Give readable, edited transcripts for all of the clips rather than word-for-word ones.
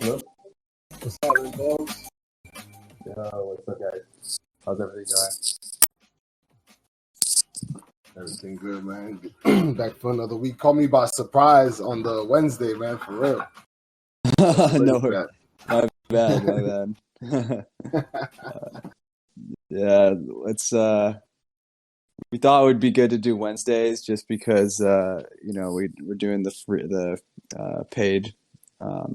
Hello? What's happening, folks? What's up, guys? How's everything going? Everything good, man. Back for another week. Caught me by surprise on the Wednesday, man, for real. No, my bad. Yeah, it's we thought it would be good to do Wednesdays just because we're doing the paid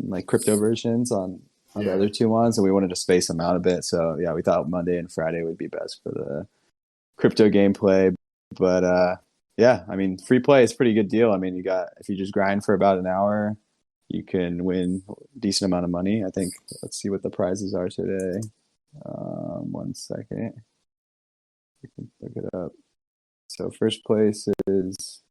like crypto versions on the other two ones, and we wanted to space them out a bit. So yeah, we thought Monday and Friday would be best for the crypto gameplay. But yeah, I mean, free play is a pretty good deal. I mean, if you just grind for about an hour, you can win a decent amount of money. I think. Let's see what the prizes are today. 1 second. We can look it up. So first place is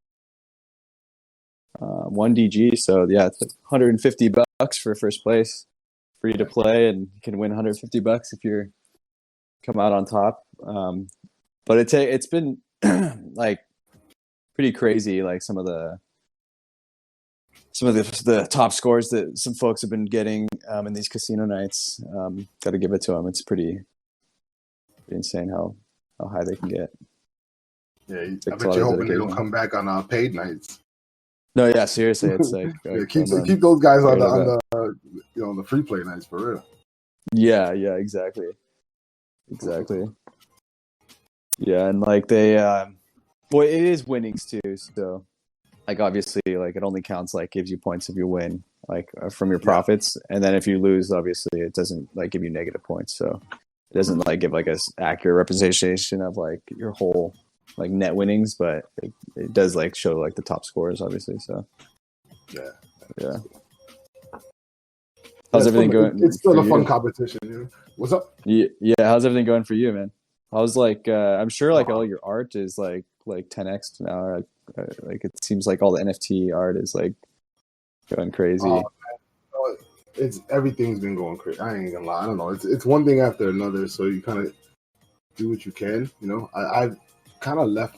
1 DG. So yeah, it's like $150 for first place, free to play, and you can win $150 if you come out on top. But it's been like pretty crazy. Like some of the top scores that some folks have been getting in these casino nights. Got to give it to them. It's pretty insane how high they can get. Yeah, I bet you're hoping they don't come back on paid nights. No, yeah, seriously, it's like keep those guys on the free play nights for real. Yeah, exactly. Yeah, and like they, well, it is winnings too. So, like obviously, like it only counts like gives you points if you win, like from your profits, and then if you lose, obviously, it doesn't like give you negative points. So it doesn't like give like a accurate representation of like your whole like net winnings, but it does like show like the top scores, obviously. So yeah. How's everything going? It's still a fun competition. You know? What's up? Yeah. How's everything going for you, man? How's like I'm sure like all your art is like 10x now. Like it seems like all the NFT art is like going crazy. It's everything's been going crazy. I ain't gonna lie. I don't know. It's one thing after another. So you kind of do what you can. You know, I've kind of left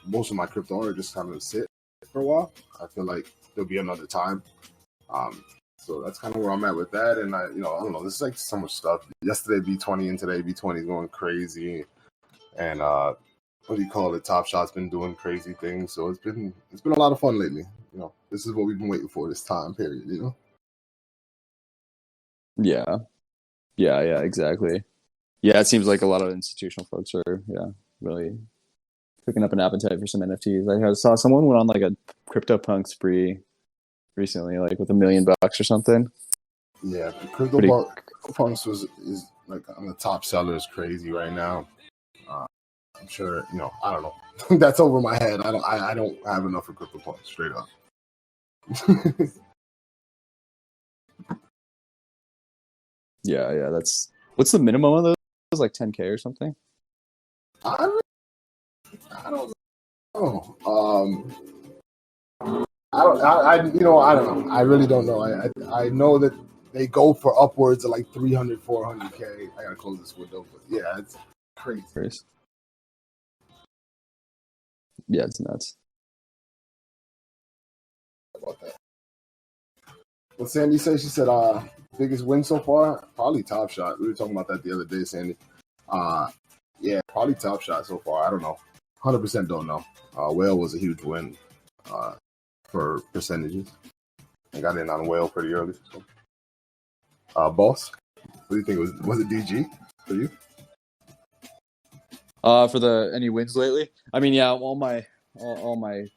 most of my crypto art just kind of sit for a while. I feel like there'll be another time. So that's kind of where I'm at with that. And I don't know. This is like so much stuff. Yesterday B20 and today B20 is going crazy. And what do you call it? Top Shot's been doing crazy things. So it's been a lot of fun lately. You know, this is what we've been waiting for this time period. You know. Yeah, exactly. Yeah, it seems like a lot of institutional folks are really picking up an appetite for some NFTs. I saw someone went on like a CryptoPunk spree recently, like with $1 million or something. Yeah, CryptoPunks is like on the top sellers crazy right now. I'm sure, I don't know. That's over my head. I don't have enough for CryptoPunks, straight up. Yeah. What's the minimum of those? Like 10K or something? I don't know. I don't know. I really don't know. I know that they go for upwards of like 300, 400K. I gotta close this window, but yeah, it's crazy. Yeah, it's nuts. How about that? What Sandy said? She said, biggest win so far? Probably Top Shot. We were talking about that the other day, Sandy. Yeah, probably Top Shot so far. I don't know. 100% don't know. Whale was a huge win for percentages. I got in on Whale pretty early. So. Boss, what do you think? Was it DG for you? For any wins lately? I mean, yeah, all my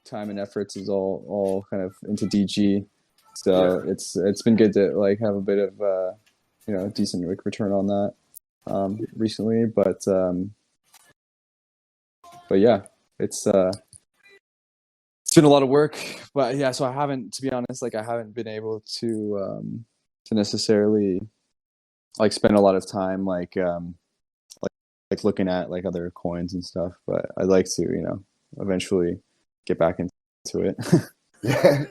time and efforts is all kind of into DG. So it's been good to like have a bit of decent return on that recently, but yeah, it's been a lot of work. But yeah, so I haven't been able to necessarily like spend a lot of time like looking at like other coins and stuff, but I'd like to eventually get back into it. Yeah.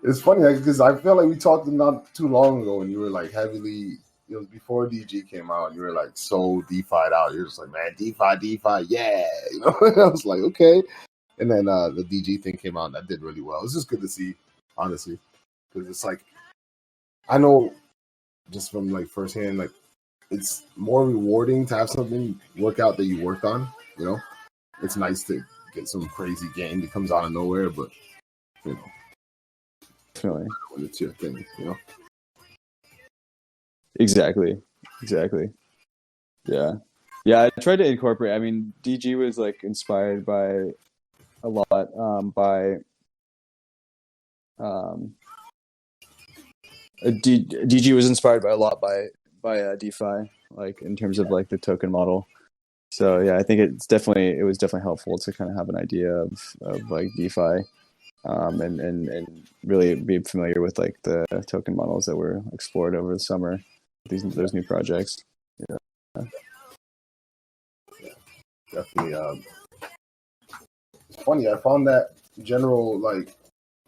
It's funny because I feel like we talked not too long ago and you were like heavily, it was before DG came out and you were like so DeFi'd out. You're just like, man, DeFi, yeah. I was like, okay. And then the DG thing came out and that did really well. It's just good to see, honestly, because it's like, I know just from like firsthand, like it's more rewarding to have something work out that you worked on. You know, it's nice to get some crazy game that comes out of nowhere, but you know, Definitely. when it's your thing, you know. Exactly. Yeah. Yeah, I tried to incorporate. I mean, DG was like inspired by a lot by um DG was inspired by a lot by DeFi, like in terms of like the token model. So yeah, I think it was definitely helpful to kind of have an idea of like DeFi, and really be familiar with like the token models that were explored over the summer. Those new projects. Yeah. Definitely. It's funny. I found that general like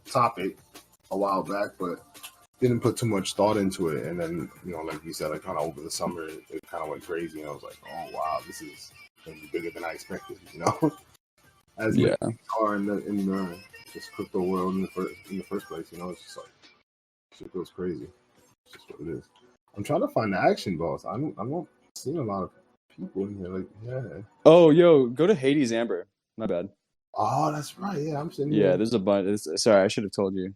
topic a while back, but didn't put too much thought into it. And then, you know, like you said, like kind of over the summer, it kind of went crazy. And I was like, oh wow, this is gonna be bigger than I expected. You know, as many Yeah. things are in the this crypto world in the first place. You know, it's just like shit goes crazy. It's just what it is. I'm trying to find the action boss. I'm not seeing a lot of people in here. Like, yeah. Oh, yo, go to Hades Amber. My bad. Oh, that's right. Yeah, I'm sitting Yeah, here. there's a bunch. Sorry, I should have told you.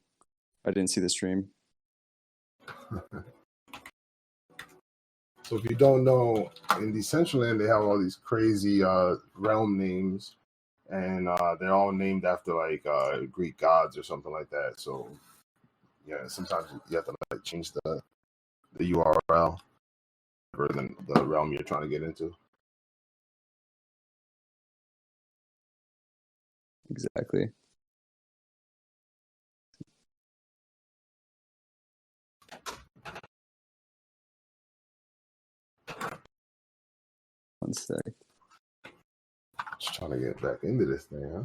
I didn't see the stream. So if you don't know, in Decentraland they have all these crazy realm names, and they're all named after like Greek gods or something like that. So yeah, sometimes you have to like change the URL for the realm you're trying to get into. Exactly. One sec. Just trying to get back into this thing, huh?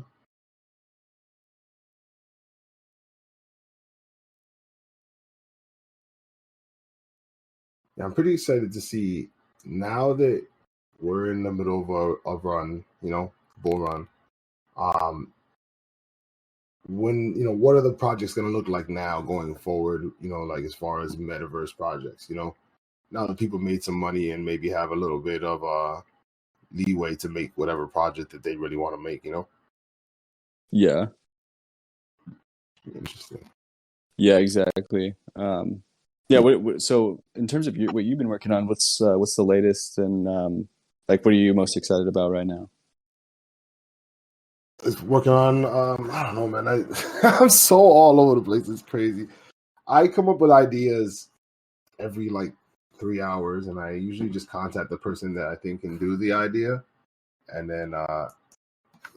Yeah, I'm pretty excited to see now that we're in the middle of a run, you know, bull run. Um, when you know what are the projects going to look like now going forward, you know, like as far as metaverse projects, you know, now that people made some money and maybe have a little bit of leeway to make whatever project that they really want to make, you know. Yeah. Interesting. Yeah, exactly. Yeah. So in terms of what you've been working on, what's the latest, and like what are you most excited about right now? It's working on I don't know, man. I'm so all over the place. It's crazy. I come up with ideas every like 3 hours, and I usually just contact the person that I think can do the idea, and then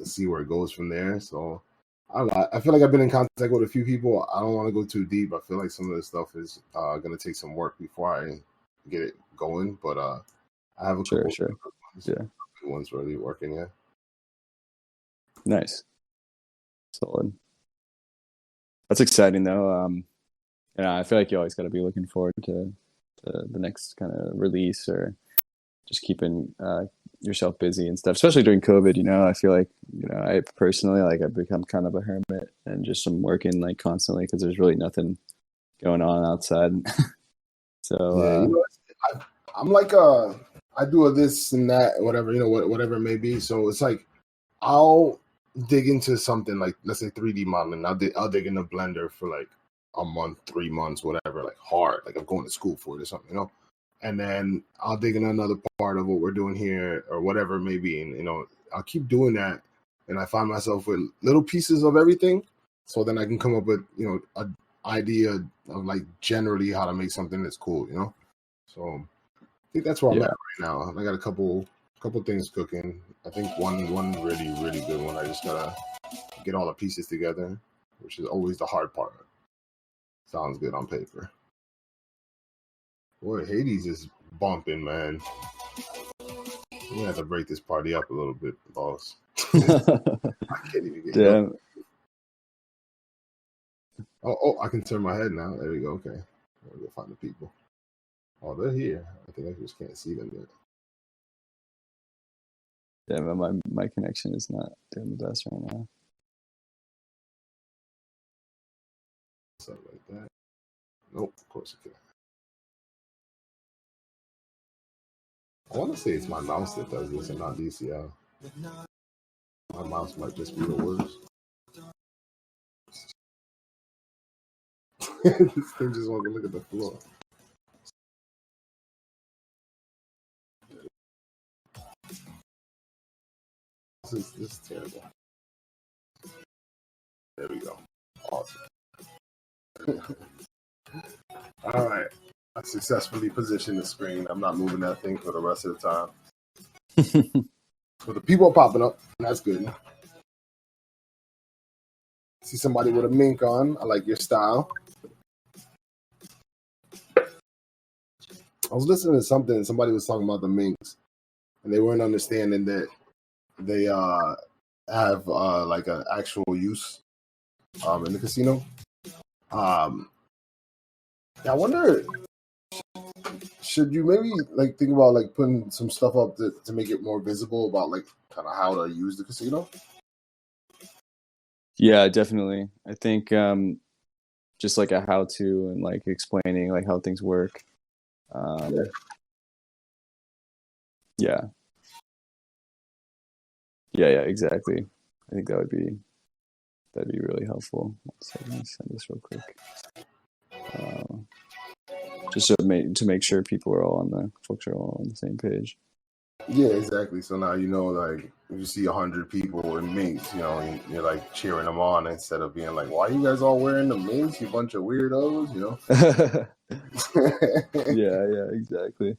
see where it goes from there. So I don't know. I feel like I've been in contact with a few people. I don't want to go too deep. I feel like some of this stuff is going to take some work before I get it going. But I have a Sure, couple of sure. Yeah. good ones really working. Yeah. Nice. Solid. That's exciting though. I feel like you always got to be looking forward to the next kind of release, or just keeping yourself busy and stuff, especially during COVID. I feel like, I personally, like, I've become kind of a hermit and just am working like constantly because there's really nothing going on outside. So, Yeah. You know, I'm like I do a this and that, whatever, you know, whatever it may be. So it's like I'll dig into something like, let's say 3D modeling. I'll dig in the Blender for like a month, 3 months, whatever, like hard, like I'm going to school for it or something, you know. And then I'll dig in another part of what we're doing here or whatever it may be, and you know, I'll keep doing that, and I find myself with little pieces of everything, so then I can come up with, you know, an idea of like generally how to make something that's cool, you know. So I think that's where I'm at yeah, right now. I got a couple things cooking. I think one really good one. I just gotta get all the pieces together, which is always the hard part. Sounds good on paper. Boy, Hades is bumping, man. We have to break this party up a little bit, boss. I can't even get going. damn, Oh, I can turn my head now. There we go. Okay, we'll go find the people. Oh, they're here. I think I just can't see them yet. damn, my connection is not doing the best right now. Something like that. Nope, of course it can. I want to say it's my mouse that does this and not DCL. My mouse might just be the worst. This thing just wants to look at the floor. This is terrible. There we go. Awesome. All right. I successfully positioned the screen. I'm not moving that thing for the rest of the time. But the people are popping up, and that's good. See somebody with a mink on. I like your style. I was listening to something, and somebody was talking about the minks, and they weren't understanding that they have like an actual use in the casino. I wonder, should you maybe like think about like putting some stuff up to make it more visible about like kind of how to use the casino? Yeah, definitely. I think just like a how-to and like explaining like how things work. Yeah. Yeah, exactly. I think that'd be really helpful. 1 second, let me send this real quick. Just to make sure folks are all on the same page. Yeah, exactly. So now you know, like if you see 100 people in minks, you know, you're like cheering them on instead of being like, "Why are you guys all wearing the minks? You bunch of weirdos," you know? Yeah, exactly.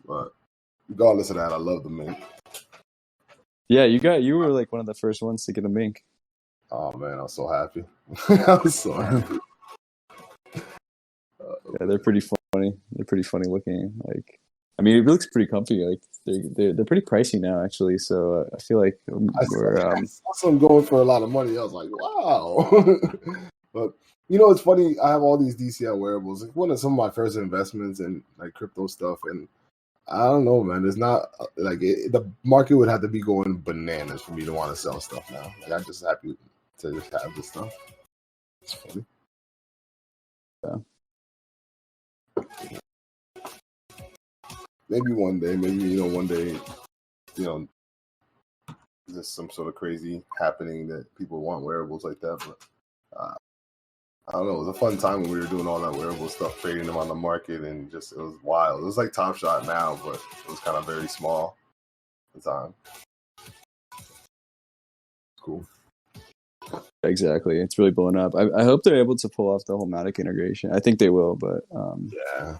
But regardless of that, I love the mink. Yeah, you were like one of the first ones to get a mink. Oh man, I was so happy. I was so happy. Yeah, they're pretty funny. They're pretty funny looking. Like, I mean, it looks pretty comfy. Like, they're pretty pricey now, actually. So I feel like I saw some going for a lot of money. I was like, wow. But you know, it's funny. I have all these DCL wearables. It's one of some of my first investments in like crypto stuff, and I don't know, man. It's not like the market would have to be going bananas for me to want to sell stuff now. Like, I'm just happy to just have this stuff. It's funny. Yeah. Maybe one day, one day, there's some sort of crazy happening that people want wearables like that. But I don't know. It was a fun time when we were doing all that wearable stuff, trading them on the market, and just it was wild. It was like Top Shot now, but it was kind of very small at the time. Cool. Exactly. It's really blown up. I hope they're able to pull off the whole Matic integration. I think they will, but yeah.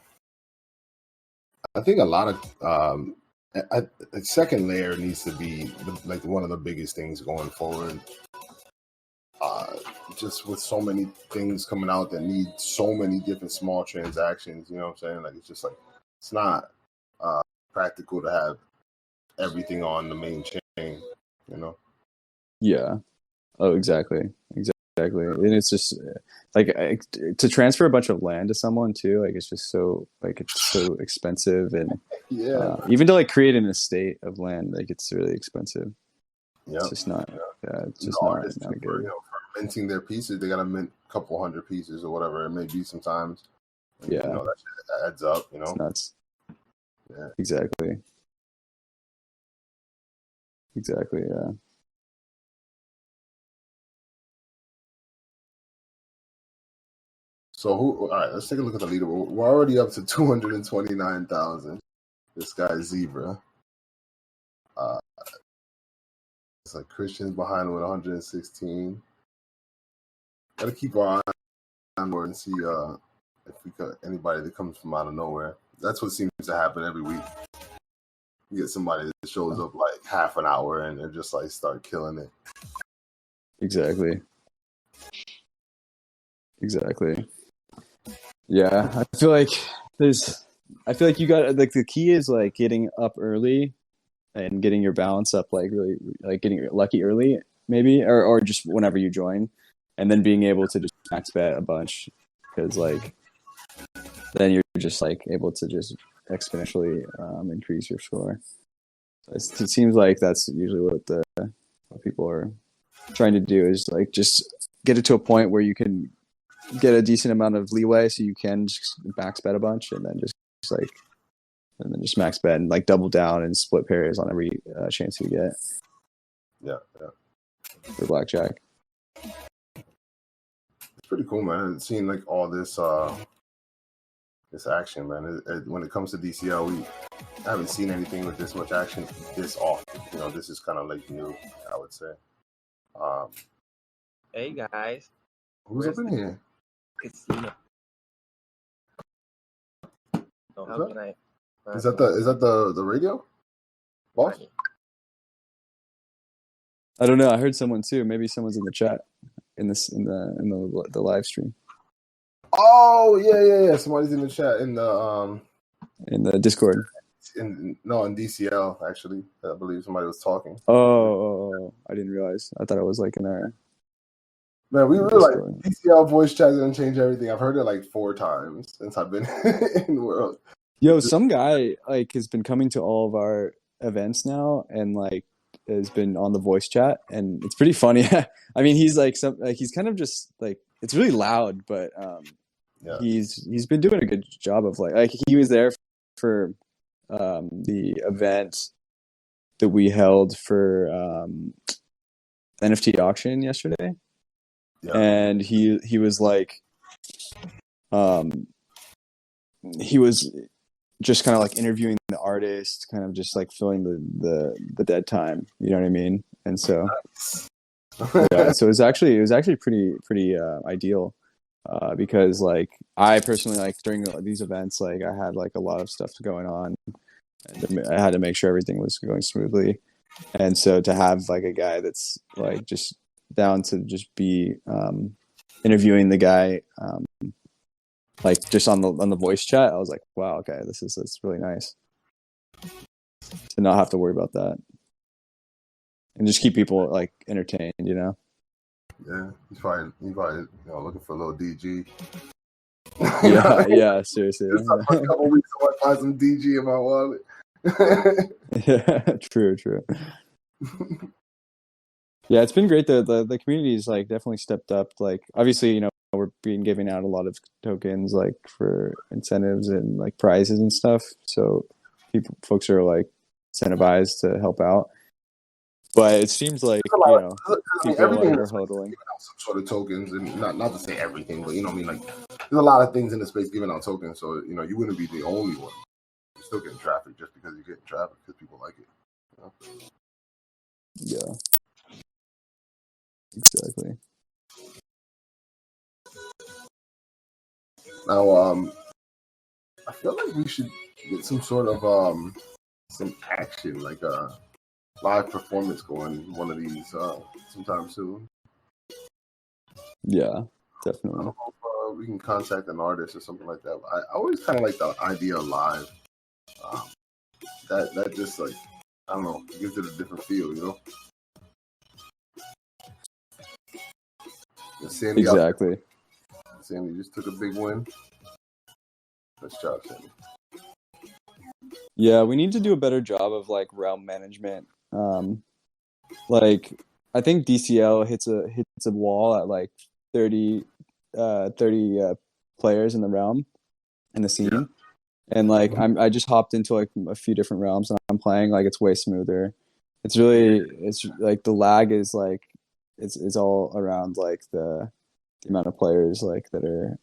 I think a lot of a second layer needs to be like one of the biggest things going forward. Just with so many things coming out that need so many different small transactions, you know what I'm saying? Like, it's just like, it's not practical to have everything on the main chain, you know? Yeah. Oh, exactly. And it's just like to transfer a bunch of land to someone too. Like, it's just so expensive, and even to like create an estate of land, like it's really expensive. Yeah, it's just not. Yeah, it's just not good. For minting their pieces, they got to mint a couple hundred pieces or whatever it may be sometimes. And, yeah, that shit adds up. You know, it's nuts. Yeah, exactly. Yeah. So all right, let's take a look at the leaderboard. We're already up to 229,000. This guy Zebra. It's like Christian's behind with 116. Gotta keep our eye on board and see if we got anybody that comes from out of nowhere. That's what seems to happen every week. You get somebody that shows up like half an hour and they're just like start killing it. Exactly. Yeah, I feel like you got like the key is like getting up early and getting your balance up, like really like getting lucky early maybe, or just whenever you join, and then being able to just max bet a bunch, because like then you're just like able to just exponentially increase your score. It seems like that's usually what people are trying to do, is like just get it to a point where you can get a decent amount of leeway, so you can just max bet a bunch, and then just max bet and like double down and split pairs on every chance you get Yeah, yeah. for blackjack. It's pretty cool, man. Seeing like all this this action, man. When it comes to DCL, I haven't seen anything with this much action this often. You know, this is kind of like new, I would say. Hey guys, Who's up in here? casino. So how can I? Is that the radio? Boss? I don't know. I heard someone too. Maybe someone's in the chat in the live stream. Oh yeah. Somebody's in the chat in the Discord. In DCL actually. I believe somebody was talking. Oh, I didn't realize. I thought it was like in our. Man, we really like DCL voice chat didn't change everything. I've heard it like 4 times since I've been in the world. Yo, some guy like has been coming to all of our events now and like has been on the voice chat, and it's pretty funny. I mean, he's like he's kind of just like, it's really loud, but yeah. He's been doing a good job of like he was there for the event that we held for NFT auction yesterday. Yeah. And he was like he was just kind of like interviewing the artist, kind of just like filling the dead time, you know what I mean? And so yeah, so it was actually pretty ideal because like I personally, like during these events, like I had like a lot of stuff going on and I had to make sure everything was going smoothly, and so to have like a guy that's like just down to just be interviewing the guy like just on the voice chat, I was like, wow, okay, it's really nice to not have to worry about that and just keep people like entertained, you know. Yeah, he's probably looking for a little DG. yeah, seriously. A couple weeks I might find some DG in my wallet. Yeah, true. Yeah, it's been great. The community's like definitely stepped up. Like obviously, you know, we're being giving out a lot of tokens like for incentives and like prizes and stuff. So folks are like incentivized to help out. But it seems like, you know, people are huddling. Some sort of tokens, and not to say everything, but you know what I mean, like there's a lot of things in the space giving out tokens. So you know, you wouldn't be the only one. You're still getting traffic just because you're getting traffic because people like it. You know? Yeah. Exactly. Now, I feel like we should get some sort of some action, like a live performance going one of these sometime soon. Yeah, definitely. I don't know if we can contact an artist or something like that. I always kind of like the idea of live. That just like, I don't know, gives it a different feel, you know. Sandy exactly. Sandy just took a big win. Nice job, Sandy. Yeah, we need to do a better job of like realm management. Like I think DCL hits a wall at like 30 players in the realm in the scene. Yeah. And like I just hopped into like a few different realms and I'm playing, like it's way smoother. It's like the lag is like it's all around like the amount of players like that are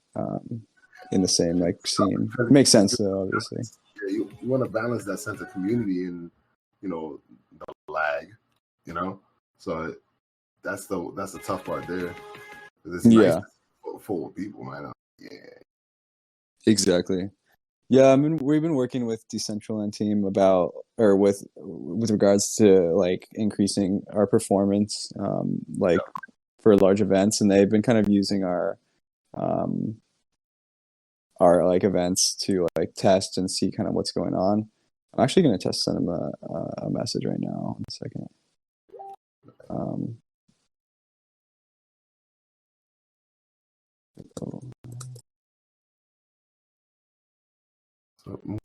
in the same like scene. It makes sense though, obviously. Yeah, you want to balance that sense of community and, you know, the lag, you know. So that's the tough part there. It's nice full of people, man. Yeah. Exactly. Yeah, I mean, we've been working with Decentraland team with regards to like increasing our performance, for large events, and they've been kind of using our like events to like test and see kind of what's going on. I'm actually going to send them a message right now. 1 second.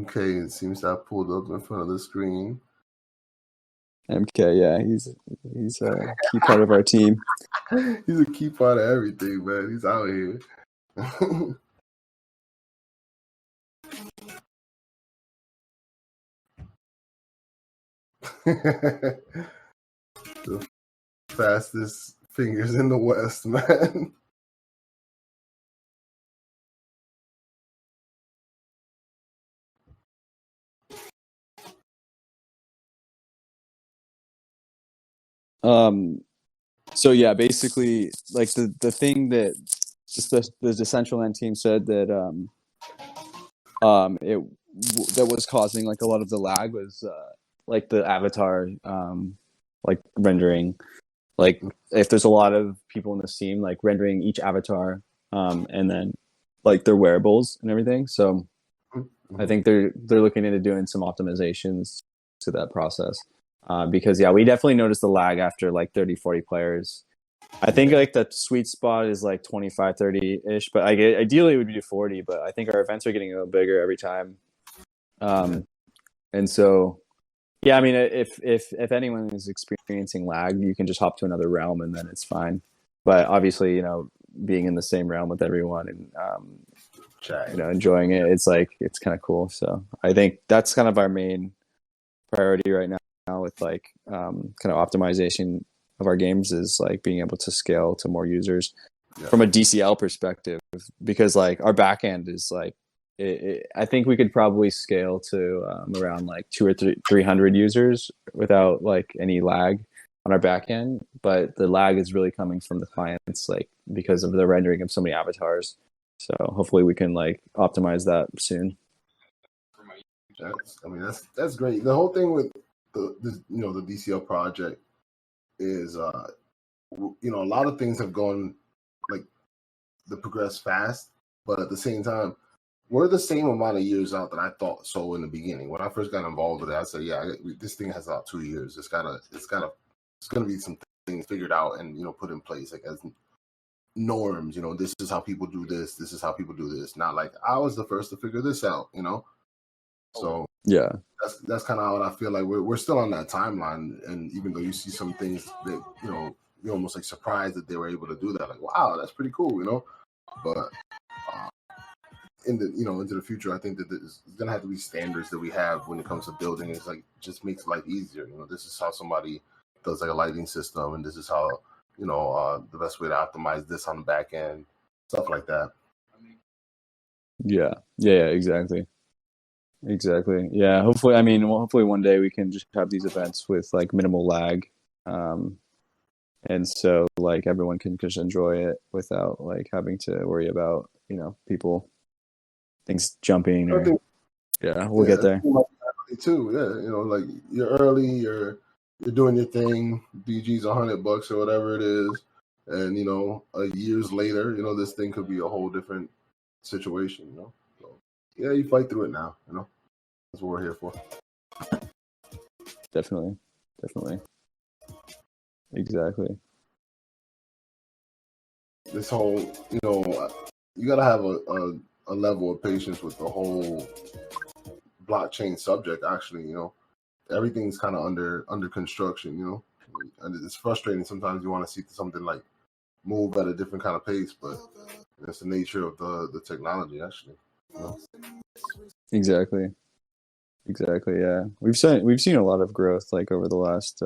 Okay, it seems to have pulled up in front of the screen. MK, yeah, he's a key part of our team. He's a key part of everything, man. He's out here. The fastest fingers in the West, man. So yeah, basically, like the thing that the Decentraland team said that it that was causing like a lot of the lag was like the avatar like rendering. Like if there's a lot of people in this team, like rendering each avatar, and then like their wearables and everything. So I think they're looking into doing some optimizations to that process. Because yeah, we definitely noticed the lag after like 30, 40 players. I think like the sweet spot is like 25, 30 ish, but ideally it would be 40, but I think our events are getting a little bigger every time. And so, yeah, I mean, if anyone is experiencing lag, you can just hop to another realm and then it's fine. But obviously, being in the same realm with everyone and, enjoying it, it's kind of cool. So I think that's kind of our main priority right now with like kind of optimization of our games is like being able to scale to more users from a DCL perspective, because like our backend is like I think we could probably scale to around like 300 users without like any lag on our backend, but the lag is really coming from the clients, like because of the rendering of so many avatars. So hopefully we can like optimize that soon. That's great. The whole thing with the DCL project is a lot of things have gone like they progress fast, but at the same time we're the same amount of years out that I thought so in the beginning. When I first got involved with it, I said, this thing has about 2 years. It's gonna be some things figured out and put in place like as norms. This is how people do this. This is how people do this. Not like I was the first to figure this out. So yeah, that's kind of how I feel like we're still on that timeline. And even though you see some things that you're almost like surprised that they were able to do that. Like, wow, that's pretty cool. But into the future, I think that there's gonna have to be standards that we have when it comes to building. It's like just makes life easier. This is how somebody does like a lighting system, and this is how the best way to optimize this on the back end, stuff like that. Yeah, exactly. Yeah, hopefully one day we can just have these events with like minimal lag, and so like everyone can just enjoy it without like having to worry about people things jumping or we'll get there too. Like you're early, you're doing your thing, BG's $100 or whatever it is, and years later this thing could be a whole different situation. So yeah, you fight through it now. That's what we're here for. Definitely exactly. This whole you gotta have a level of patience with the whole blockchain subject. Actually, everything's kind of under construction. And it's frustrating sometimes. You want to see something like move at a different kind of pace, but it's the nature of the technology. Actually, Exactly. Yeah, we've seen a lot of growth like over the last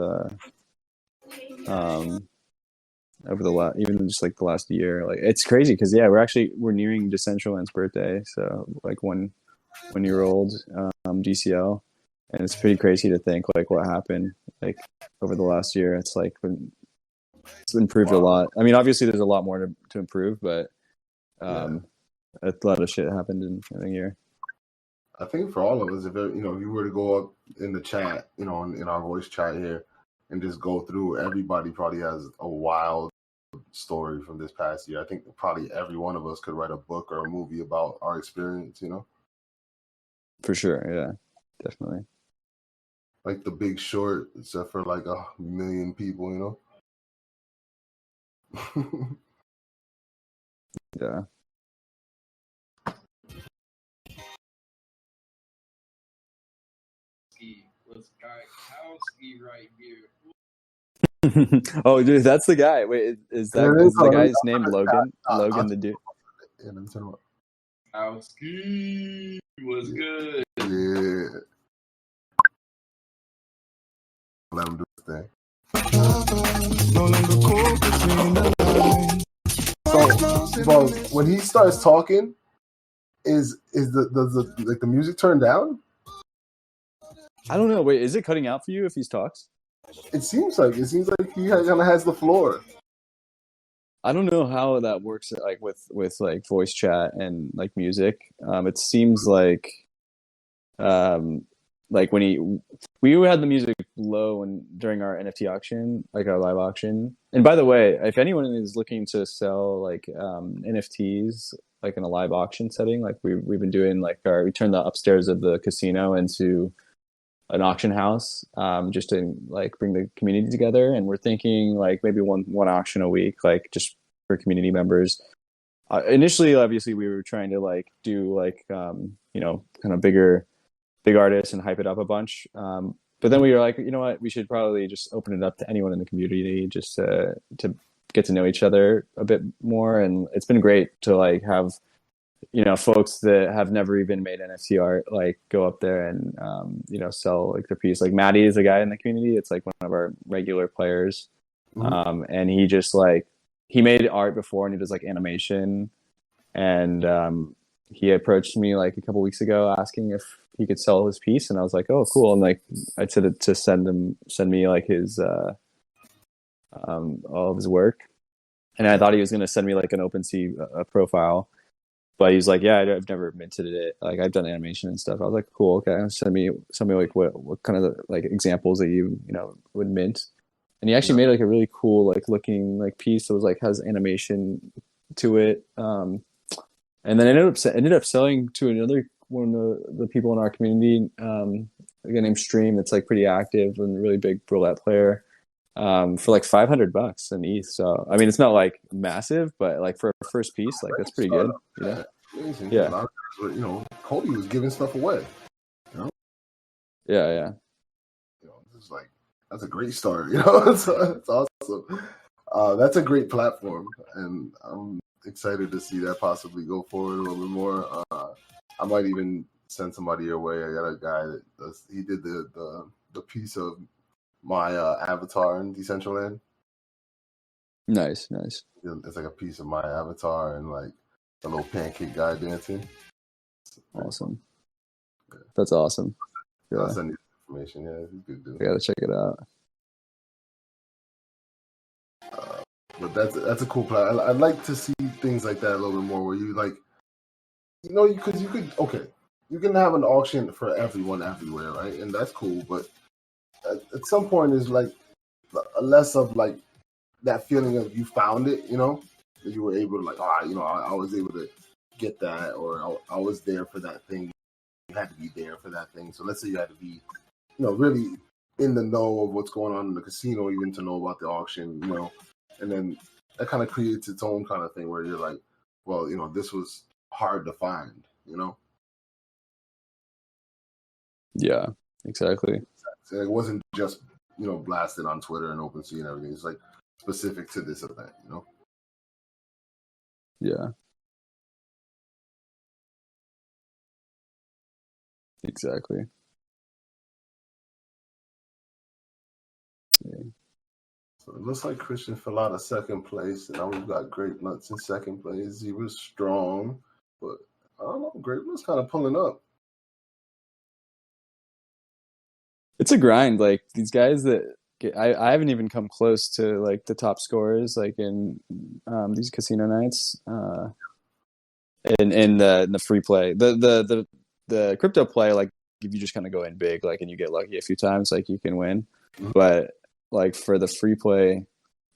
even just like the last year. Like it's crazy because we're nearing Decentraland's birthday, so like 1 year old DCL, and it's pretty crazy to think like what happened like over the last year. It's like it's improved a lot. I mean, obviously there's a lot more to improve, but a lot of shit happened in a year. I think for all of us, if you were to go up in the chat, in our voice chat here, and just go through, everybody probably has a wild story from this past year. I think probably every one of us could write a book or a movie about our experience. For sure, yeah, definitely. Like The Big Short, except for like 1 million people. Yeah. Right here. Oh, dude, that's the guy. Wait, is the guy's name Logan? Logan, the dude. Yeah, let me turn him up. Ski was good. Yeah. Let him do his thing. So, bro, when he starts talking, is the music turned down? I don't know. Wait, is it cutting out for you if he talks? It seems like he kind of has the floor. I don't know how that works, like with like voice chat and like music. It seems um, like when we had the music low during our NFT auction, like our live auction. And by the way, if anyone is looking to sell like NFTs, like in a live auction setting, like we've been doing like we turned the upstairs of the casino into an auction house, just to like bring the community together. And we're thinking like maybe one auction a week, like just for community members. Initially, obviously, we were trying to like do like kind of big artists and hype it up a bunch. But then we were like, you know what, we should probably just open it up to anyone in the community, just to get to know each other a bit more. And it's been great to like have folks that have never even made NFT art like go up there and sell like their piece. Like Maddie is a guy in the community. It's like one of our regular players. And he just like he made art before, and he does like animation. And he approached me like a couple weeks ago asking if he could sell his piece, and I was like, oh cool. And like I said to send me like his all of his work. And I thought he was going to send me like an OpenSea profile. But he's like, yeah, I've never minted it. Like I've done animation and stuff. I was like, cool, okay. Send me like what kind of like examples that you would mint. And he actually made like a really cool like looking like piece that was like has animation to it. And then ended up selling to another one of the people in our community, a guy named Stream that's like pretty active and really big roulette player, for like $500 in ETH. So I mean, it's not like massive, but like for a first piece, like that's pretty good. Amazing. Yeah. A lot of, Cody was giving stuff away. Yeah. It's like that's a great start. It's awesome. That's a great platform, and I'm excited to see that possibly go forward a little bit more. I might even send somebody your way. I got a guy that he did the piece of my avatar in Decentraland. Nice. It's like a piece of my avatar and like a little pancake guy dancing. Awesome. Yeah. That's awesome. Yeah. I'll send you the information. Yeah, he's good dude. I gotta check it out. But that's a cool plan. I'd like to see things like that a little bit more, where you like, you can have an auction for everyone everywhere, right? And that's cool. But at some point, is like less of like that feeling of you found it, that you were able to like, I was able to get that, or I was there for that thing. You had to be there for that thing. So let's say you had to be, really in the know of what's going on in the casino, even to know about the auction, and then that kind of creates its own kind of thing where you're like, well, this was hard to find, Yeah, exactly. So it wasn't just, blasted on Twitter and OpenSea and everything. It's like specific to this event, Yeah. Exactly. Yeah. So it looks like Christian fell out of second place, and now we've got Grape Nuts in second place. He was strong, but I don't know. Grape Nuts kind of pulling up. It's a grind. Like these guys that I haven't even come close to like the top scorers like in these casino nights. In the free play, the crypto play, like if you just kind of go in big, like, and you get lucky a few times, like you can win. But like for the free play,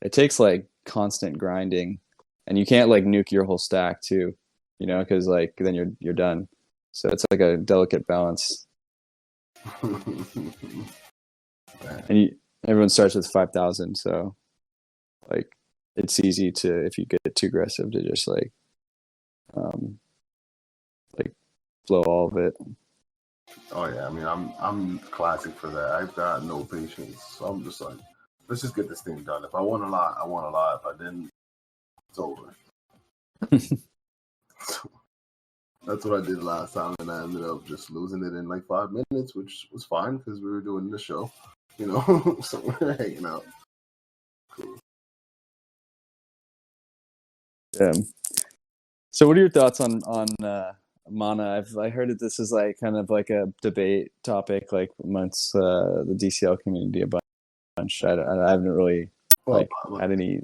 it takes like constant grinding, and you can't like nuke your whole stack too, because like then you're done. So it's like a delicate balance. And everyone starts with 5,000, so like it's easy to, if you get too aggressive, to just like blow all of it. Oh yeah, I mean I'm classic for that. I've got no patience, so I'm just like, let's just get this thing done. If I won a lot, I won a lot. If I didn't, it's over. That's what I did last time, and I ended up just losing it in like 5 minutes, which was fine because we were doing the show, so we were hanging out. Cool. Yeah. So, what are your thoughts on mana? I heard that this is like kind of like a debate topic, like amongst the DCL community a bunch. I haven't really like had any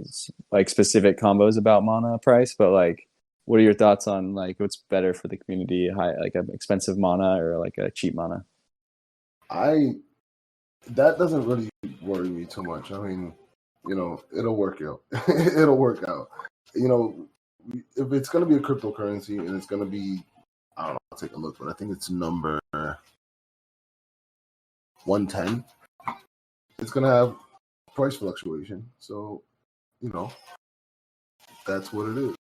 like specific combos about mana price, but like, what are your thoughts on like what's better for the community, like an expensive mana or like a cheap mana? That doesn't really worry me too much. I mean, it'll work out. It'll work out. If it's going to be a cryptocurrency and it's going to be, I don't know, I'll take a look, but I think it's number 110. It's going to have price fluctuation. So, that's what it is.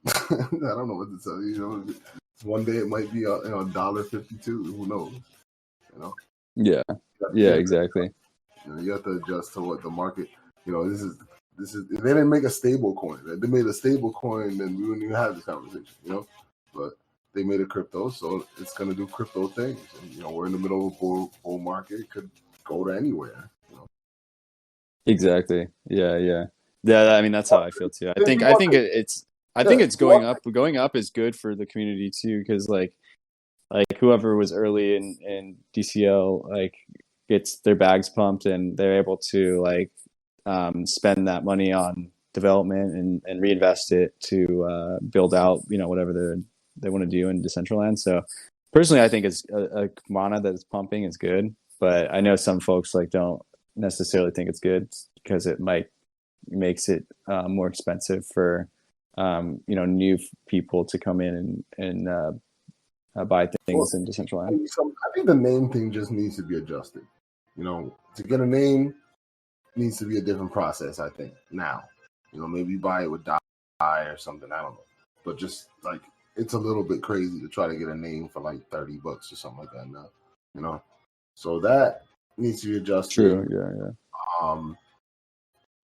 I don't know what to tell you. One day it might be $1.52. Who knows? Yeah. Yeah, exactly. You have to adjust to what the market. This is. If they didn't make a stable coin. If they made a stable coin, then we wouldn't even have this conversation. But they made a crypto, so it's gonna do crypto things. And, we're in the middle of a bull market. It could go to anywhere. Exactly. Yeah. I mean, that's how I feel too. I think it's going up. Going up is good for the community too, because like whoever was early in DCL like gets their bags pumped and they're able to like spend that money on development and reinvest it to build out whatever they want to do in Decentraland. So personally, I think it's a mana that's pumping is good, but I know some folks like don't necessarily think it's good because it makes it more expensive for new people to come in and buy things in Decentraland. I think the name thing just needs to be adjusted. To get a name needs to be a different process. I think now, maybe buy it with DAI or something. I don't know, but just like it's a little bit crazy to try to get a name for like $30 or something like that now. So that needs to be adjusted. True. Yeah.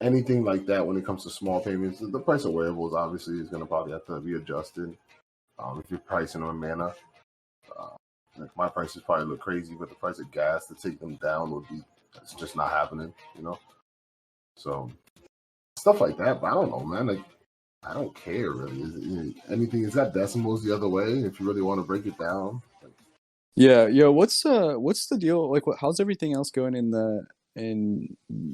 Anything like that when it comes to small payments, the price of wearables obviously is going to probably have to be adjusted. If you're pricing on mana, like my prices probably look crazy, but the price of gas to take them down it's just not happening. So stuff like that. But I don't know, man. Like I don't care really. Anything? It's got decimals the other way. If you really want to break it down. Yeah. What's the deal? Like, how's everything else going in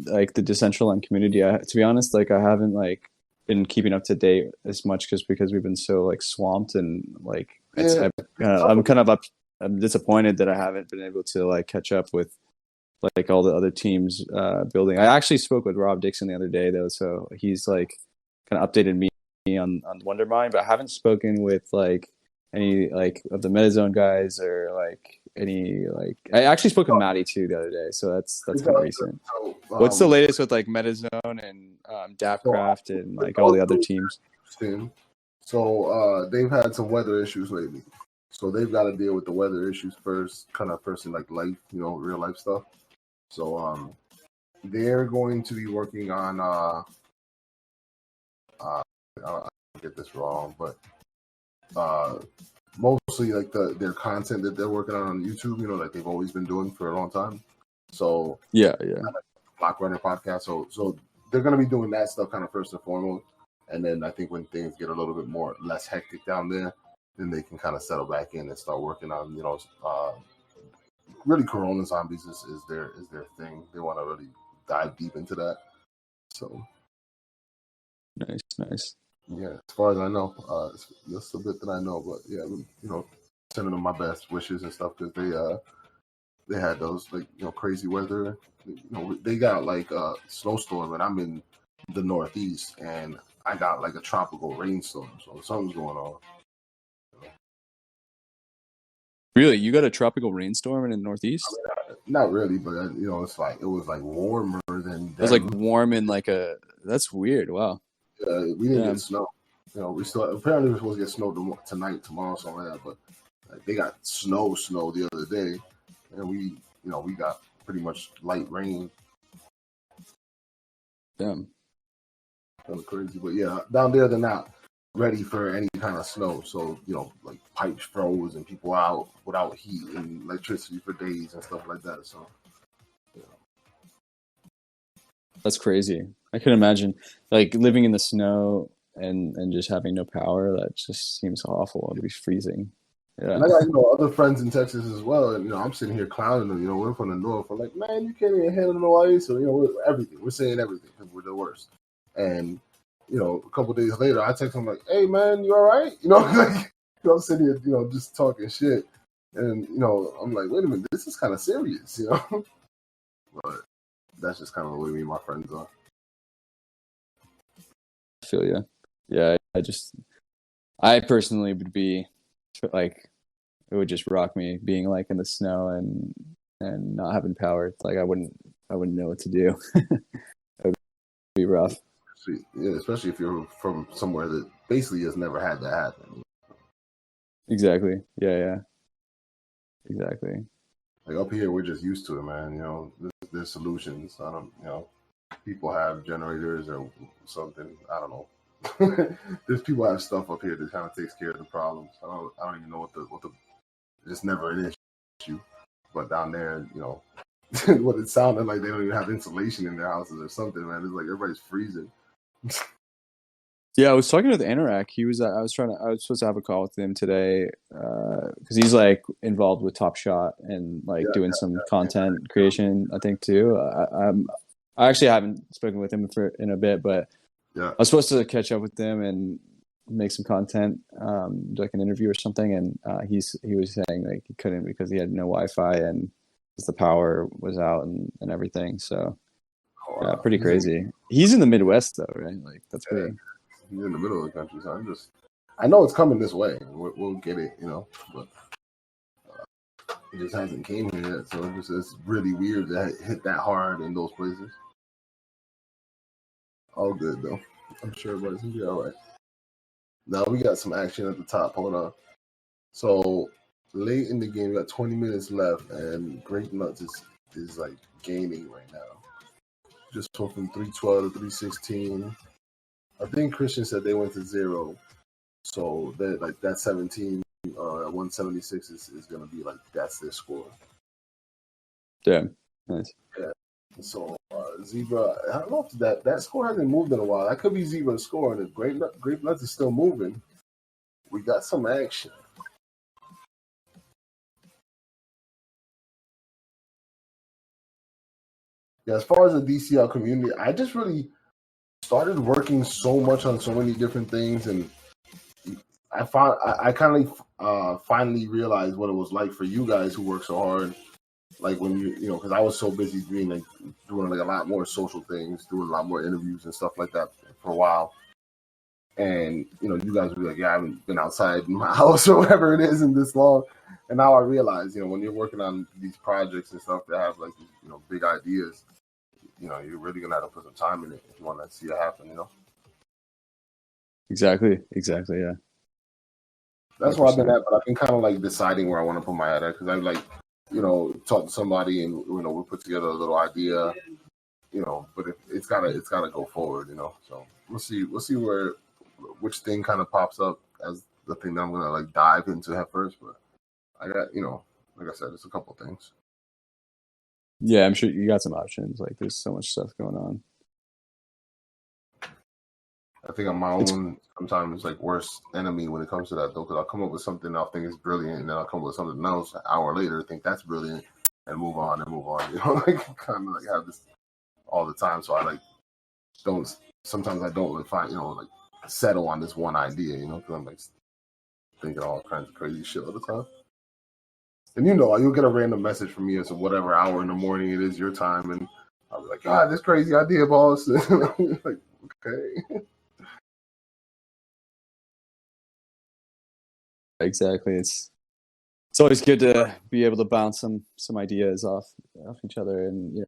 like the Decentraland community? To be honest, like I haven't like been keeping up to date as much because we've been so like swamped and like I'm disappointed that I haven't been able to like catch up with like all the other teams building. I actually spoke with Rob Dixon the other day though, so he's like kind of updated me on Wondermine, but I haven't spoken with like any like of the MetaZone guys or like any like I actually spoke with Maddie too the other day, so that's kind of recent. What's the latest with like MetaZone and Dapcraft and like all the other teams? So they've had some weather issues lately. So they've got to deal with the weather issues first, kind of first in like life, real life stuff. So they're going to be working on I get this wrong, but mostly like their content that they're working on YouTube, like they've always been doing for a long time. So yeah. Block Runner podcast. So they're going to be doing that stuff kind of first and foremost, and then I think when things get a little bit less hectic down there, then they can kind of settle back in and start working on really Corona Zombies is their thing. They want to really dive deep into that. So nice. Yeah, as far as I know, that's a bit that I know. But yeah, sending them my best wishes and stuff because they had those like crazy weather. They got like a snowstorm, and I'm in the Northeast, and I got like a tropical rainstorm. So something's going on. Really, you got a tropical rainstorm in the Northeast? I mean, not really, but it's like it was like warmer than. It was like warm in like a. That's weird. Wow. We didn't get snow. We still apparently we're supposed to get snow tonight, tomorrow, something like that. But they got snow the other day, and we got pretty much light rain. Damn. Kind of crazy, but yeah, down there they're not. ready for any kind of snow. So, like pipes froze and people out without heat and electricity for days and stuff like that. So, That's crazy. I can imagine like living in the snow and just having no power. That just seems awful. It'd be freezing. Yeah. And I got, other friends in Texas as well. And, I'm sitting here clowning them. We're from the north. I'm like, man, you can't even handle no ice. So, we're everything. We're saying everything because we're the worst. And, a couple of days later, I text them like, hey, man, you all right? Like, I'm sitting here, just talking shit. And, I'm like, wait a minute, this is kind of serious, But that's just kind of the way me and my friends are. I feel you. Yeah, I personally would be like, it would just rock me being like in the snow and not having power. It's like I wouldn't know what to do. It would be rough. Especially if you're from somewhere that basically has never had that happen. Exactly. Yeah. Exactly. Like up here, we're just used to it, man. There's solutions. I don't, people have generators or something. I don't know. There's people have stuff up here that kind of takes care of the problems. I don't even know what the it's never an issue. But down there, what it sounded like they don't even have insulation in their houses or something, man. It's like everybody's freezing. Yeah, I was talking with Anorak. I was supposed to have a call with him today because he's like involved with Top Shot and like doing some content creation, I think too. I actually haven't spoken with him in a bit, but I was supposed to catch up with them and make some content, like an interview or something. And he was saying like he couldn't because he had no Wi-Fi and the power was out and everything. So yeah, pretty crazy. He's in the Midwest though, right? Like that's pretty. He's in the middle of the country, so I know it's coming this way. We'll get it, but it just hasn't came here yet. So it's really weird to hit that hard in those places. All good though. I'm sure everybody's gonna be all right. Now we got some action at the top. Hold on. So late in the game, we got 20 minutes left, and Grape Nuts is like gaining right now. Just went from 312 to 316. I think Christian said they went to 0, so that 17, 176 is gonna be like that's their score. Damn, nice. Yeah. So Zebra, I don't know if that score hasn't moved in a while. That could be Zebra's score, and if Grape Nuts is still moving, we got some action. Yeah, as far as the DCL community, I just really started working so much on so many different things, and I kind of finally realized what it was like for you guys who work so hard. Like when because I was so busy doing a lot more social things, doing a lot more interviews and stuff like that for a while. And you guys would be like, yeah, I haven't been outside my house or whatever it is in this long. And now I realize, when you're working on these projects and stuff that have like these, big ideas, you're really gonna have to put some time in it if you want to see it happen. Exactly. Yeah. That's where I've been at, but I've been kind of like deciding where I want to put my head at because I like, talk to somebody and we put together a little idea, but it's gotta go forward, So we'll see which thing kind of pops up as the thing that I'm gonna like dive into head first. But I got, like I said, it's a couple things. Yeah, I'm sure you got some options. Like there's so much stuff going on. I think I'm my own sometimes like worst enemy when it comes to that though, because I'll come up with something I'll think is brilliant, and then I'll come up with something else an hour later, think that's brilliant, and move on. Like kind of like have this all the time. So I like sometimes I don't like find like settle on this one idea, because I'm like thinking all kinds of crazy shit all the time. And you'll get a random message from me at whatever hour in the morning it is your time, and I'll be like, God, this crazy idea, boss. Like, okay. Exactly. It's always good to be able to bounce some ideas off each other, and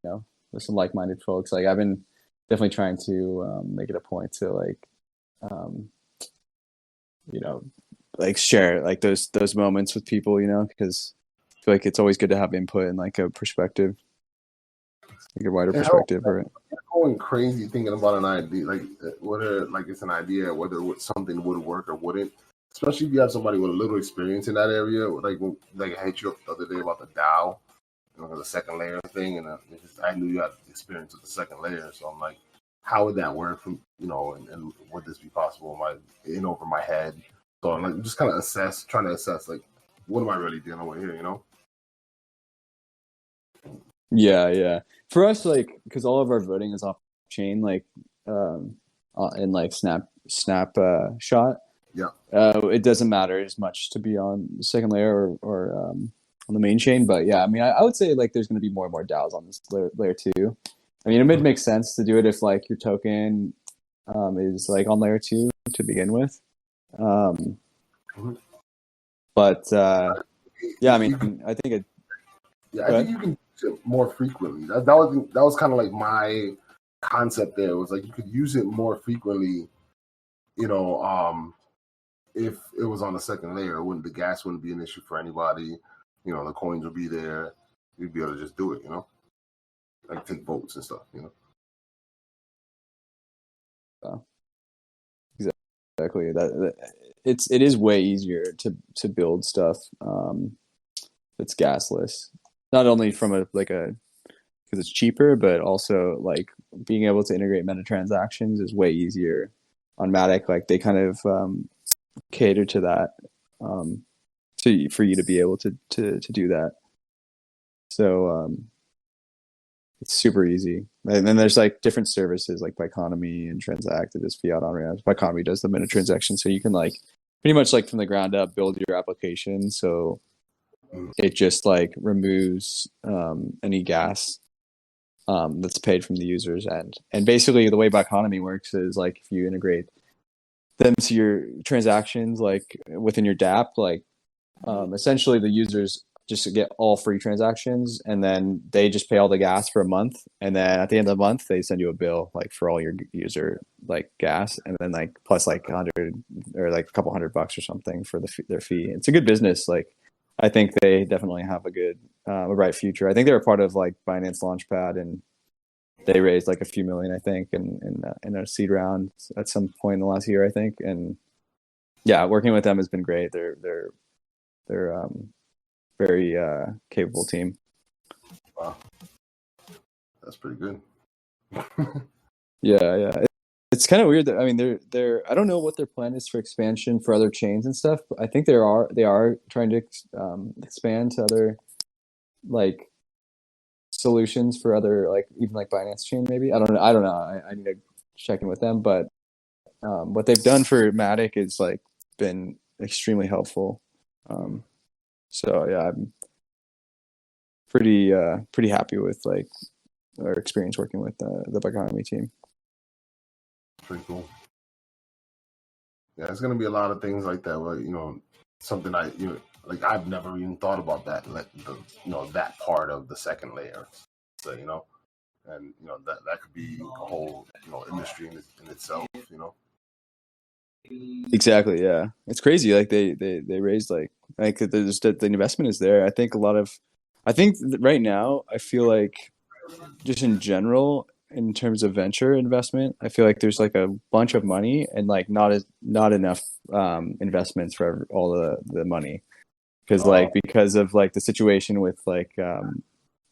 with some like-minded folks. Like I've been definitely trying to make it a point to like like share like those moments with people, because I feel like it's always good to have input and like a perspective. like a wider And perspective, right? going crazy thinking about an idea, like whether like it's an idea, whether something would work or wouldn't. Especially if you have somebody with a little experience in that area, like I hit you up the other day about the DAO, the second layer thing, and I knew you had experience with the second layer, so I'm like, how would that work? From and would this be possible? Am I in over my head? So I'm like just kind of trying to assess like, what am I really dealing with here? Yeah, yeah. For us, like, because all of our voting is off chain, like, in like Snapshot. Yeah. It doesn't matter as much to be on the second layer or on the main chain. But yeah, I mean, I would say like there's going to be more and more DAOs on this layer two. I mean, it would make sense to do it if like your token is like on layer two to begin with. But yeah, I mean, I think it. Yeah, I think you can use it more frequently. That was kind of like my concept there. It was like you could use it more frequently, if it was on the second layer. The gas wouldn't be an issue for anybody. The coins would be there. You'd be able to just do it, like take votes and stuff, Exactly. It is way easier to build stuff that's gasless. Not only from because it's cheaper, but also like being able to integrate meta transactions is way easier on Matic. Like they kind of cater to that for you to be able to do that. So it's super easy. And then there's like different services like Biconomy and Transact that is fiat on ramps. Biconomy does the meta transaction, so you can like pretty much like from the ground up build your application. So it just like removes any gas that's paid from the user's end. And basically the way Biconomy works is like if you integrate them to your transactions like within your dApp, like essentially the users just get all free transactions, and then they just pay all the gas for a month, and then at the end of the month they send you a bill like for all your user like gas, and then like plus like 100 or like a couple $100 or something for their fee. It's a good business. Like I think they definitely have a bright future. I think they're a part of like Binance Launchpad, and they raised like a few million, I think, in a seed round at some point in the last year, I think. And yeah, working with them has been great. They're very capable team. Wow, that's pretty good. Yeah. It's kind of weird that I mean they're I don't know what their plan is for expansion for other chains and stuff, but I think they are trying to expand to other like solutions for other like even like Binance chain maybe. I don't know. I need to check in with them, but what they've done for Matic is like been extremely helpful. So yeah, I'm pretty happy with like our experience working with the Biconomy team. Pretty cool. Yeah, it's gonna be a lot of things like that. But something like I've never even thought about that. Like that part of the second layer. So and that could be a whole industry in itself. Exactly. Yeah, it's crazy. Like they raised like the investment is there. I think right now I feel like just in general in terms of venture investment, I feel like there's like a bunch of money and like not enough investments for all the money because of like the situation with like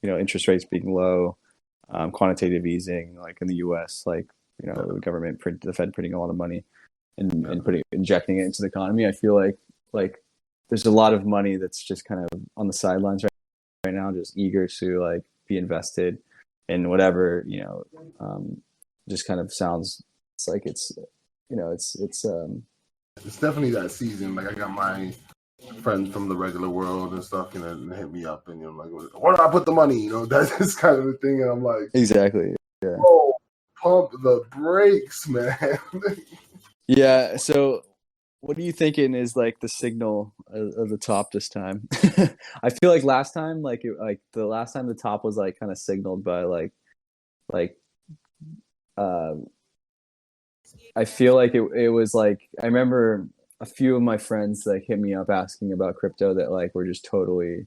interest rates being low, quantitative easing like in the U.S. like the Fed printing a lot of money and injecting it into the economy. I feel like there's a lot of money that's just kind of on the sidelines right now, just eager to like be invested in whatever just kind of sounds it's like it's definitely that season. Like I got my friends from the regular world and stuff, and they hit me up, and like, where do I put the money? That's kind of the thing, and I'm like, exactly, yeah. Oh, pump the brakes, man. Yeah. So, what are you thinking is like the signal of the top this time? I feel like last time, the last time the top was like kind of signaled by like I feel like it was like I remember a few of my friends like hit me up asking about crypto that like were just totally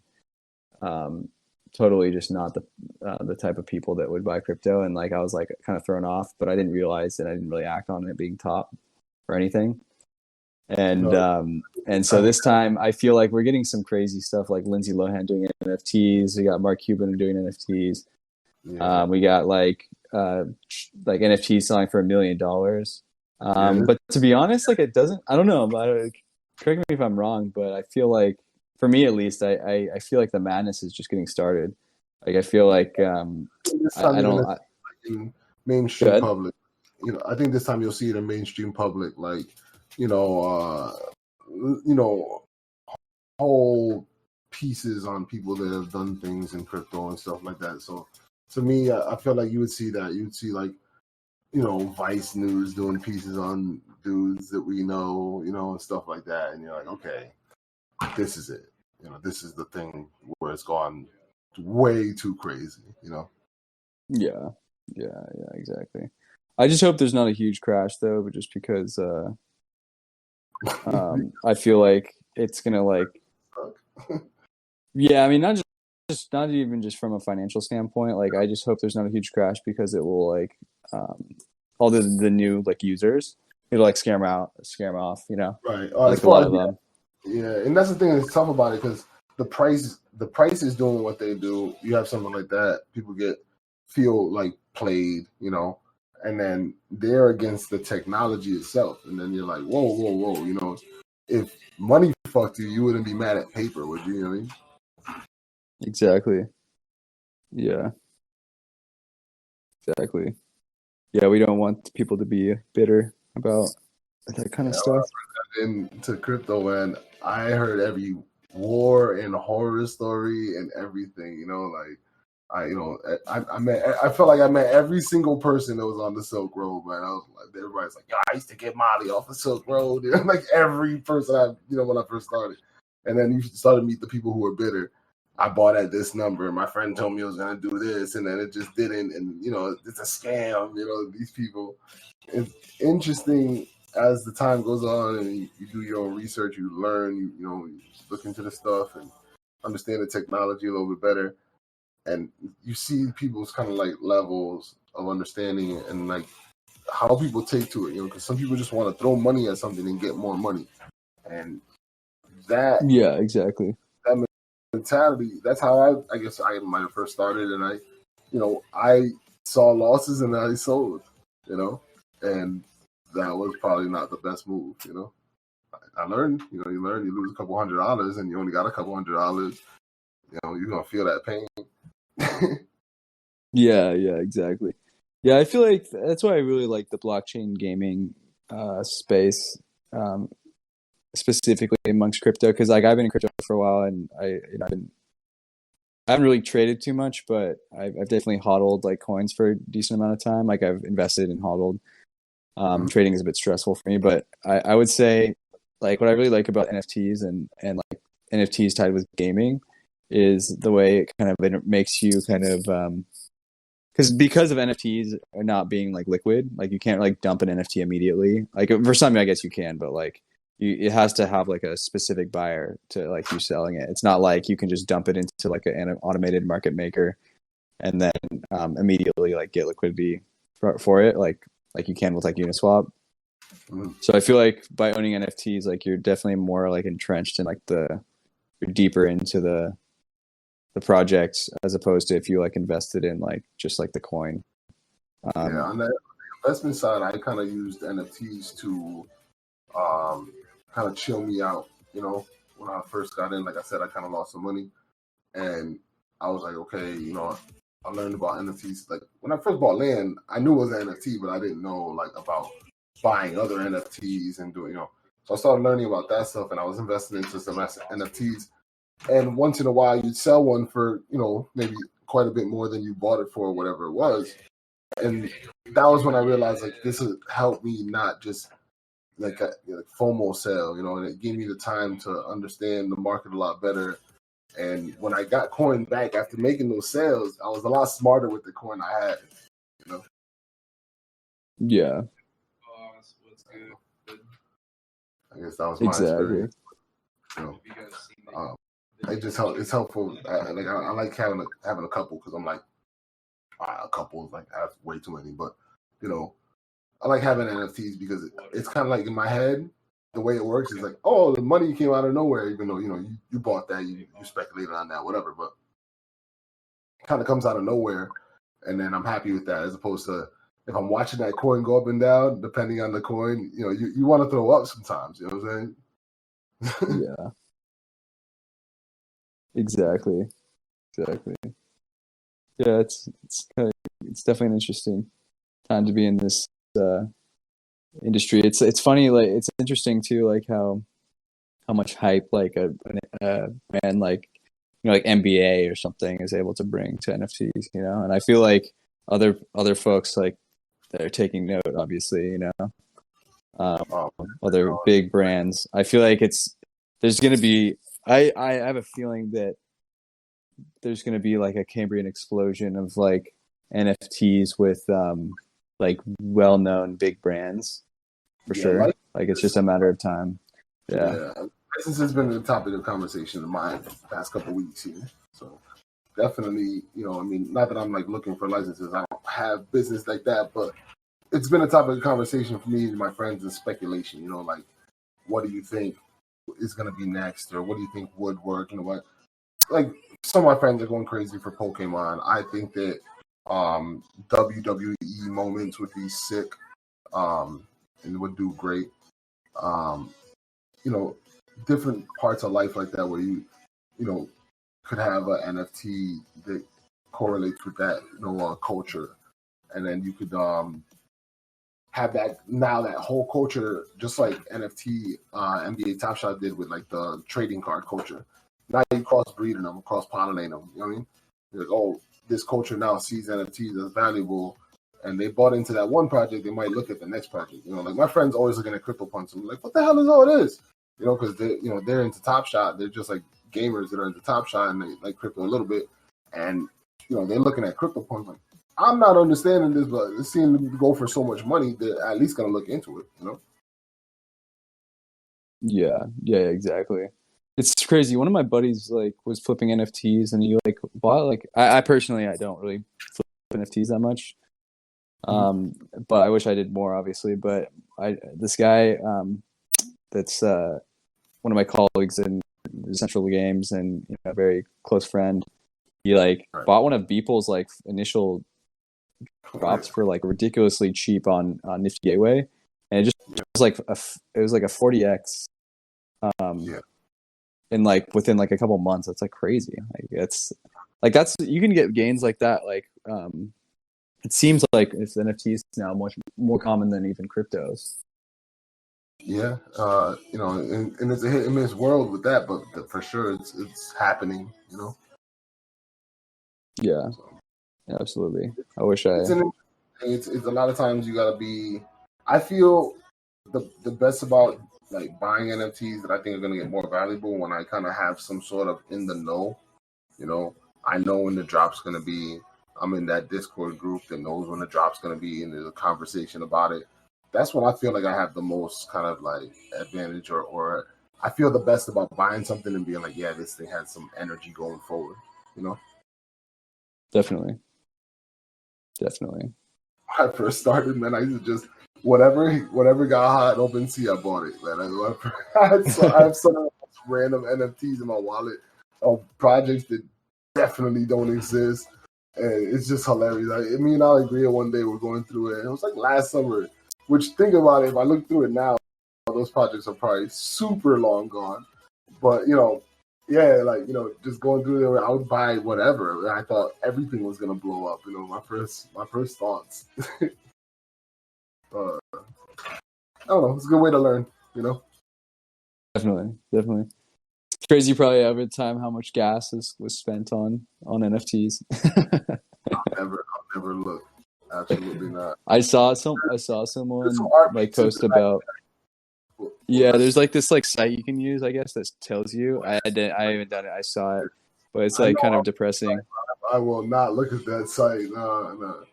totally just not the type of people that would buy crypto, and like I was like kind of thrown off, but I didn't realize that I didn't really act on it being top or anything. And No, and so this time I feel like we're getting some crazy stuff like Lindsay Lohan doing NFTs. We got Mark Cuban doing NFTs. yeah, We got like NFTs selling for $1 million. yeah. But to be honest, like it doesn't. I don't know. But correct me if I'm wrong, but I feel like for me at least, I feel like the madness is just getting started. Like I feel like This time I you're don't. gonna see it in mainstream Good. public. I think this time you'll see it in mainstream public, like you know, uh, you know, whole pieces on people that have done things in crypto and stuff like that. So to me, I feel like you would see that. You would see like Vice News doing pieces on dudes that we know, and stuff like that. And you're like, okay, this is it. This is the thing where it's gone way too crazy. Yeah, exactly. I just hope there's not a huge crash though, but just because I feel like it's gonna like yeah, I mean not just not even just from a financial standpoint. Like I just hope there's not a huge crash because it will like all the new like users, it'll like scare them off, Right. like As a far lot as of them. yeah, and that's the thing that's tough about it because the price is doing what they do. You have something like that, people feel like played, and then they're against the technology itself, and then you're like, whoa, whoa, whoa, if money fucked you, you wouldn't be mad at paper, would you? You know what I mean? Exactly. Yeah, exactly. Yeah, we don't want people to be bitter about that kind of Yeah, when stuff. I got into crypto, man, I heard every war and horror story and everything. Like I felt like I met every single person that was on the Silk Road, man. I was like, everybody's like, yo, I used to get Molly off the Silk Road. Like every person when I first started, and then you started to meet the people who were bitter. I bought at this number. My friend told me I was gonna do this, and then it just didn't. And it's a scam. These people. It's interesting as the time goes on, and you do your own research. You learn. You look into the stuff and understand the technology a little bit better, and you see people's kind of like levels of understanding and like how people take to it. Because some people just want to throw money at something and get more money, and that Yeah, exactly. that mentality. That's how I guess I might have first started, and I saw losses and I sold. And that was probably not the best move. I learned. You learn. You lose a couple $100, and you only got a couple $100. You're gonna feel that pain. Yeah, exactly. Yeah, I feel like that's why I really like the blockchain gaming space, um, specifically amongst crypto, because like I've been in crypto for a while, and I haven't really traded too much, but I've definitely hodled like coins for a decent amount of time. Like I've invested and hodled. Trading is a bit stressful for me, but I would say like what I really like about NFTs and like NFTs tied with gaming is the way it kind of it makes you kind of because of NFTs are not being like liquid, like you can't like dump an NFT immediately. Like for some, I guess you can, but like it has to have like a specific buyer to like you selling it. It's not like you can just dump it into like an automated market maker and then immediately like get liquidity for it, like you can with like Uniswap. So I feel like by owning NFTs, like you're definitely more like entrenched in like you're deeper into the projects as opposed to if you like invested in like just like the coin. Yeah, on the investment side, I kind of used NFTs to kind of chill me out. When I first got in, like I said, I kind of lost some money, and I was like, okay, I learned about NFTs. Like when I first bought land, I knew it was an NFT, but I didn't know like about buying other NFTs and doing. So I started learning about that stuff, and I was investing into some NFTs. And once in a while, you'd sell one for maybe quite a bit more than you bought it for, or whatever it was. And that was when I realized like this has helped me not just like a FOMO sale, and it gave me the time to understand the market a lot better. And when I got coin back after making those sales, I was a lot smarter with the coin I had. Yeah, I guess that was my exactly. experience. it just it's helpful. I like having a couple because I'm like a couple is like I have way too many, but you know I like having NFTs because it's kind of like in my head. The way it works is like, oh, the money came out of nowhere, even though you bought that, you speculated on that, whatever, but it kind of comes out of nowhere, and then I'm happy with that as opposed to if I'm watching that coin go up and down, depending on the coin, you want to throw up sometimes. You know what I'm saying? Yeah, exactly. Yeah, it's definitely an interesting time to be in this uh, industry. It's funny, like it's interesting too, like how much hype like a brand like like NBA or something is able to bring to NFTs, and I feel like other folks like that are taking note, obviously, um, Oh, other big brands. I feel like there's gonna be I have a feeling that there's gonna be like a Cambrian explosion of like NFTs with like well-known big brands for yeah, sure. Like it's just a matter of time. Yeah. yeah. License has been the topic of conversation in my past couple of weeks here. So definitely, I mean, not that I'm like looking for licenses. I don't have business like that, but it's been a topic of conversation for me and my friends and speculation. Like what do you think is going to be next, or what do you think would work? What? Like some of my friends are going crazy for Pokemon. I think that WWE moments would be sick, and would do great. Um, different parts of life like that where you could have an NFT that correlates with that, culture, and then you could have that whole culture just like NFT NBA Top Shot did with like the trading card culture. Now you cross-breeding them, cross-pollinating them. You know what I mean? Like, oh, this culture now sees NFTs as valuable, and they bought into that one project. They might look at the next project. Like my friends always looking at CryptoPunks. I'm like, what the hell is all this? Because they're into Top Shot. They're just like gamers that are into Top Shot and they like crypto a little bit, and they're looking at CryptoPunks like, I'm not understanding this, but it seems to go for so much money. They're at least gonna look into it. Yeah, exactly. It's crazy. One of my buddies like was flipping NFTs, and he like bought like I personally I don't really flip NFTs that much. But I wish I did more, obviously. But this guy that's one of my colleagues in Decentral games and a very close friend. He like bought one of Beeple's like initial drops for like ridiculously cheap on Nifty Gateway, and it was like a 40x. In like within like a couple months. That's like crazy. Like that's you can get gains like that. Like it seems like it's NFTs now much more common than even cryptos. Yeah, and it's a hit and miss world with that, but for sure it's happening. Yeah, absolutely. I wish it's a lot of times you gotta be. I feel the best about like buying NFTs that I think are gonna get more valuable when I kind of have some sort of in the know. I know when the drop's gonna be. I'm in that Discord group that knows when the drop's gonna be, and there's a conversation about it. That's when I feel like I have the most kind of like advantage, or I feel the best about buying something and being like, yeah, this thing has some energy going forward. Definitely. When I first started, man, I used to just whatever got hot in OpenSea, I bought it. Man, I have some random NFTs in my wallet of projects that definitely don't exist, and it's just hilarious. Me and I agree. One day we're going through it. It was like last summer. Which, think about it, if I look through it now, those projects are probably super long gone. But yeah, like just going through there, I would buy whatever. I thought everything was gonna blow up. My first thoughts. I don't know. It's a good way to learn. Definitely. It's crazy. Probably every time how much gas was spent on NFTs. I'll never look. Absolutely not. I saw someone like post about. Yeah, there's like this like site you can use, I guess, that tells you. I haven't done it. I saw it, but it's like kind of depressing. I will not look at that site. No.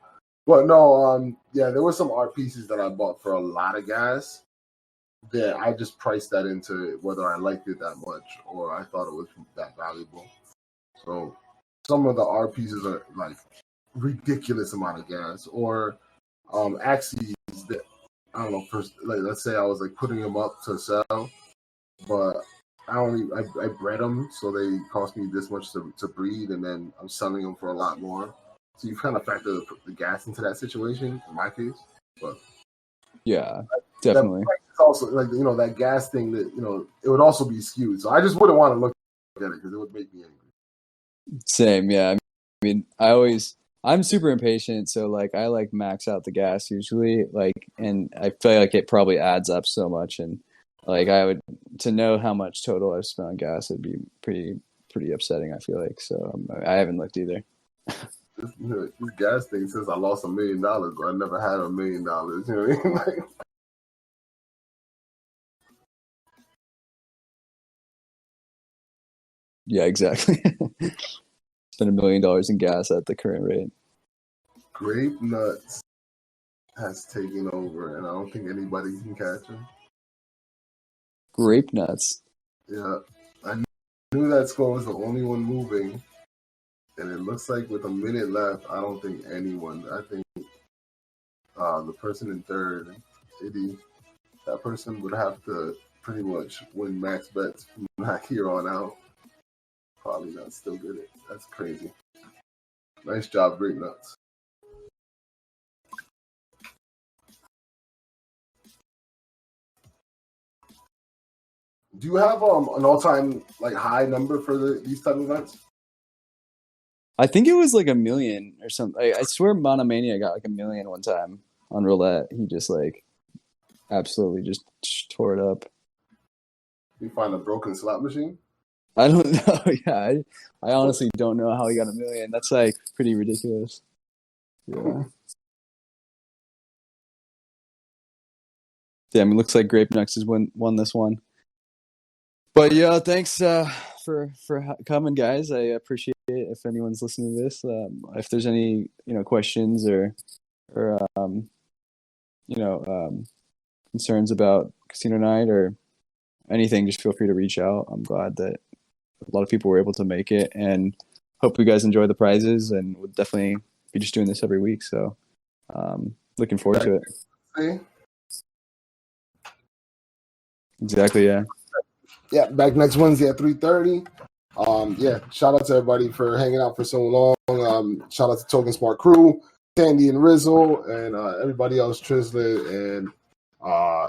But no, yeah, there were some art pieces that I bought for a lot of gas that I just priced that into whether I liked it that much or I thought it was that valuable. So some of the art pieces are like ridiculous amount of gas, or axes that I don't know. First, like let's say I was like putting them up to sell, but I bred them, so they cost me this much to breed, and then I'm selling them for a lot more. So you kind of factor the gas into that situation in my case, but Yeah, definitely. That price is also like that gas thing that it would also be skewed. So I just wouldn't want to look at it because it would make me angry. Same, yeah. I mean, I'm super impatient, so like I like max out the gas usually, like, and I feel like it probably adds up so much, and like I would to know how much total I've spent on gas would be pretty upsetting. I feel like so I haven't looked either. This gas thing says I lost $1 million, but I never had $1 million. You know what I mean? Like, Yeah, exactly. Spend $1 million in gas at the current rate. grape nuts has taken over, and I don't think anybody can catch him. Grape nuts. Yeah, I knew that score was the only one moving, and it looks like with a minute left, I don't think anyone. I think the person in third, Eddie, that person would have to pretty much win max bets from here on out. Probably not still get it. That's crazy. Nice job, Grape Nuts. Do you have an all-time like high number for these type of events? I think it was like 1 million or something. I swear Monomania got like 1 million one time on roulette. He just like absolutely just tore it up. You find a broken slot machine? I don't know. Yeah, I honestly don't know how he got 1 million. That's like pretty ridiculous. Yeah. Damn, it looks like Grape Nuts has won this one. But yeah, thanks for coming, guys. I appreciate it. If anyone's listening to this, if there's any questions or concerns about casino night or anything, just feel free to reach out. I'm glad that a lot of people were able to make it, and hope you guys enjoy the prizes. And we'll definitely be just doing this every week. So looking forward to it. See? Exactly. Yeah. Yeah, back next Wednesday at 3:30. Yeah, shout out to everybody for hanging out for so long. Shout out to Token Smart Crew, Sandy and Rizzle, and everybody else, Trislet, and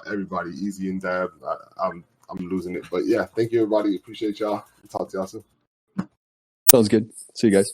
everybody, Easy and Dab. I'm losing it, but yeah, thank you, everybody. Appreciate y'all. Talk to y'all soon. Sounds good. See you guys.